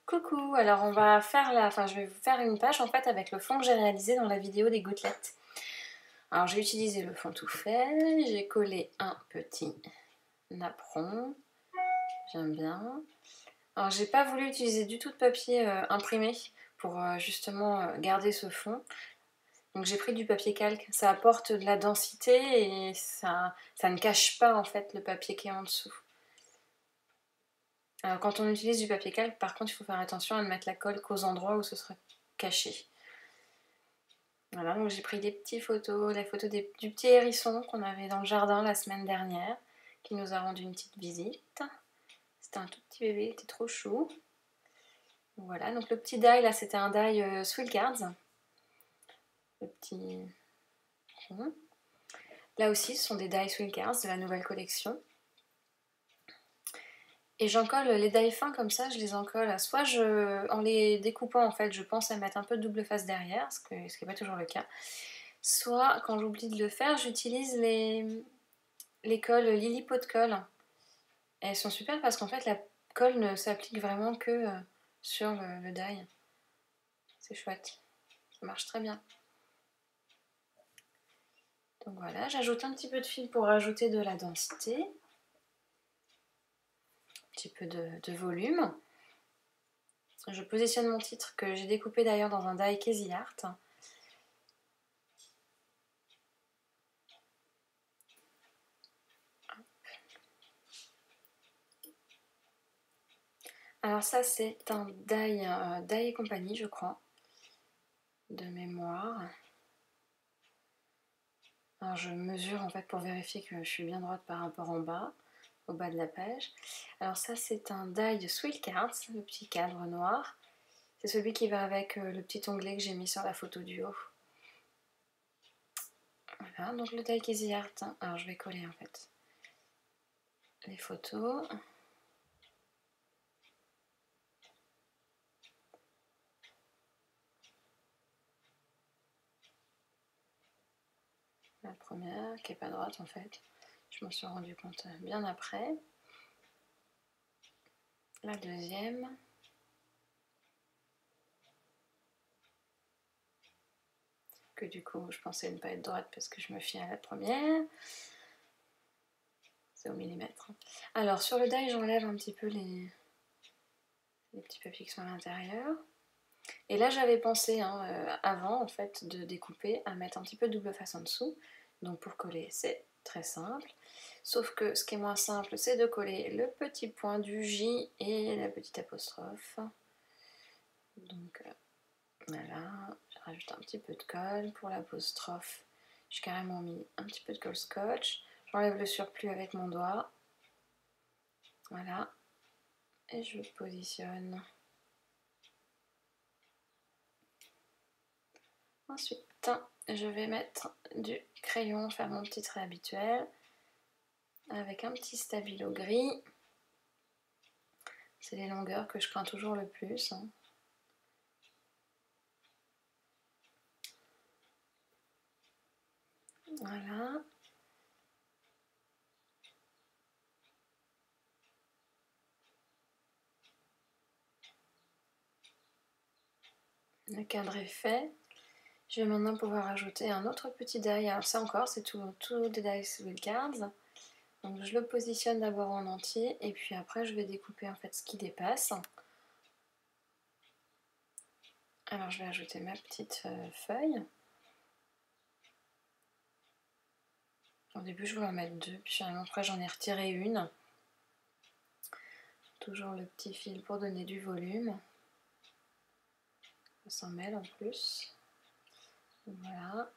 Coucou, alors on va faire je vais vous faire une page en fait avec le fond que j'ai réalisé dans la vidéo des gouttelettes. Alors j'ai utilisé le fond tout fait, j'ai collé un petit napperon, j'aime bien. Alors j'ai pas voulu utiliser du tout de papier imprimé pour justement garder ce fond. Donc j'ai pris du papier calque, ça apporte de la densité et ça ne cache pas en fait le papier qui est en dessous. Alors quand on utilise du papier calque, par contre, il faut faire attention à ne mettre la colle qu'aux endroits où ce sera caché. Voilà, donc j'ai pris des petites photos, la photo du petit hérisson qu'on avait dans le jardin la semaine dernière, qui nous a rendu une petite visite. C'était un tout petit bébé, il était trop chou. Voilà, donc le petit die là, c'était un die Sweet Cards. Le petit rond. Là aussi, ce sont des die Sweet Cards de la nouvelle collection. Et j'en colle les die fins comme ça, je les encolle. Soit en les découpant, en fait, je pense à mettre un peu de double face derrière, ce qui n'est pas toujours le cas. Soit, quand j'oublie de le faire, j'utilise les colles Lily Pot de colle. Elles sont super parce qu'en fait, la colle ne s'applique vraiment que sur le die. C'est chouette. Ça marche très bien. Donc voilà, j'ajoute un petit peu de fil pour rajouter de la densité. Un petit peu de volume. Je positionne mon titre que j'ai découpé d'ailleurs dans un die Casey Art. Alors ça c'est un die et compagnie je crois, de mémoire. Alors je mesure en fait pour vérifier que je suis bien droite par rapport en bas, au bas de la page. Alors ça c'est un die de Sweet Cards, le petit cadre noir. C'est celui qui va avec le petit onglet que j'ai mis sur la photo du haut. Voilà, donc le die Casey Art. Alors je vais coller en fait les photos. La première qui n'est pas droite en fait. Je m'en suis rendu compte bien après. La deuxième. Que du coup je pensais ne pas être droite parce que je me fie à la première. C'est au millimètre. Alors sur le die j'enlève un petit peu les petits papiers qui sont à l'intérieur. Et là j'avais pensé avant en fait de découper à mettre un petit peu de double face en dessous. Donc pour coller c'est très simple. Sauf que ce qui est moins simple c'est de coller le petit point du J et la petite apostrophe. Donc voilà, je rajoute un petit peu de colle pour l'apostrophe. J'ai carrément mis un petit peu de colle scotch. J'enlève le surplus avec mon doigt. Voilà. Et je positionne. Ensuite, je vais mettre du crayon, faire mon petit trait habituel. Avec un petit stabilo gris. C'est les longueurs que je crains toujours le plus. Voilà. Le cadre est fait. Je vais maintenant pouvoir ajouter un autre petit die. Alors ça encore, c'est tout des die Sweet Cards. Donc je le positionne d'abord en entier et puis après je vais découper en fait ce qui dépasse. Alors je vais ajouter ma petite feuille. Au début je voulais en mettre deux, puis finalement après j'en ai retiré une. Toujours le petit fil pour donner du volume. Ça s'en mêle en plus. Voilà.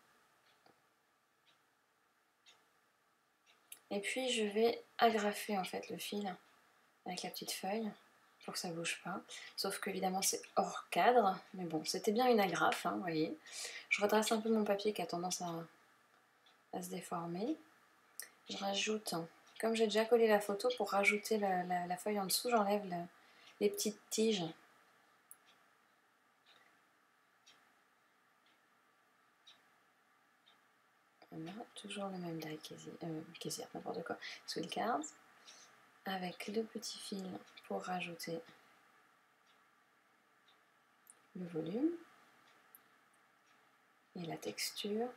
Et puis je vais agrafer en fait le fil avec la petite feuille pour que ça bouge pas. Sauf qu'évidemment c'est hors cadre, mais bon, c'était bien une agrafe, vous voyez. Je redresse un peu mon papier qui a tendance à se déformer. Je rajoute, comme j'ai déjà collé la photo, pour rajouter la feuille en dessous, j'enlève les petites tiges. Voilà, toujours le même die Casey, n'importe quoi, Sweet Cards, avec le petit fil pour rajouter le volume et la texture.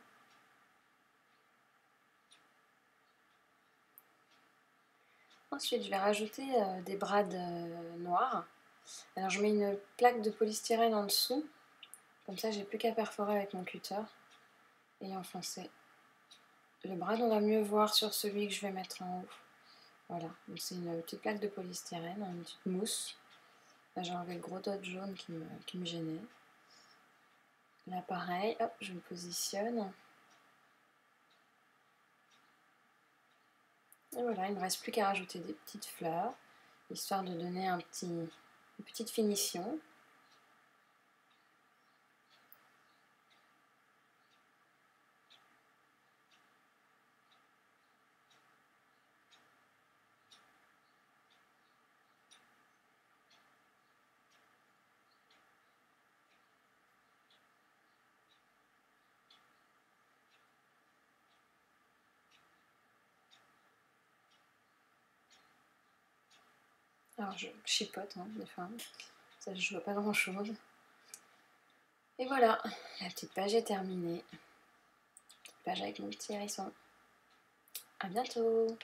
Ensuite, je vais rajouter des brades noirs. Alors, je mets une plaque de polystyrène en dessous. Comme ça, j'ai plus qu'à perforer avec mon cutter et enfoncer. Le brad, on va mieux voir sur celui que je vais mettre en haut. Voilà, donc c'est une petite plaque de polystyrène, une petite mousse. Là, j'ai enlevé le gros dot jaune qui me gênait. Là, pareil, hop, je me positionne. Et voilà, il ne me reste plus qu'à rajouter des petites fleurs, histoire de donner une petite finition. Alors je chipote des fois, ça je vois pas grand chose. Et voilà, la petite page est terminée. Petite page avec mon petit hérisson. À bientôt!